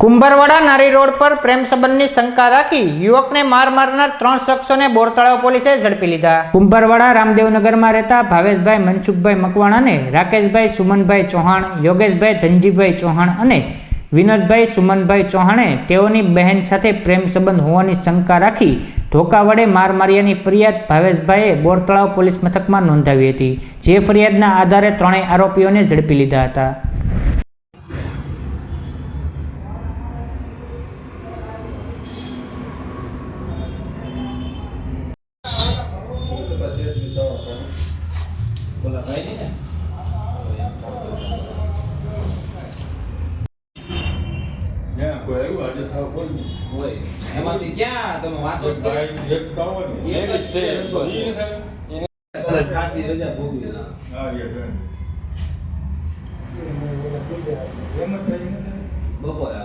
કુંભારવાડા નારી રોડ પર પ્રેમ સંબંધની શંકા રાખી યુવકને માર મારનાર 3 શખ્સોને બોરતળાવ પોલીસે ઝડપી લીધા। કુંભારવાડા રામદેવનગરમાં રહેતા ભાવેશભાઈ મનસુખભાઈ મકવાણાને રાકેશભાઈ સુમનભાઈ ચૌહાણ, યોગેશભાઈ ધનજીભાઈ ચૌહાણ અને વિનોદભાઈ સુમનભાઈ ચૌહાણે તેઓની બહેન સાથે પ્રેમ સંબંધ હોવાની શંકા રાખી ધોકા વડે માર માર્યાની ફરિયાદ ભાવેશભાઈએ બોરતળાવ પોલીસ મથકમાં નોંધાવી હતી। જે ફરિયાદના આધારે ત્રણેય આરોપીઓને ઝડપી લીધા હતા। એમાંથી ક્યાં તમે વાંચો રજા ભોગવી બપોરે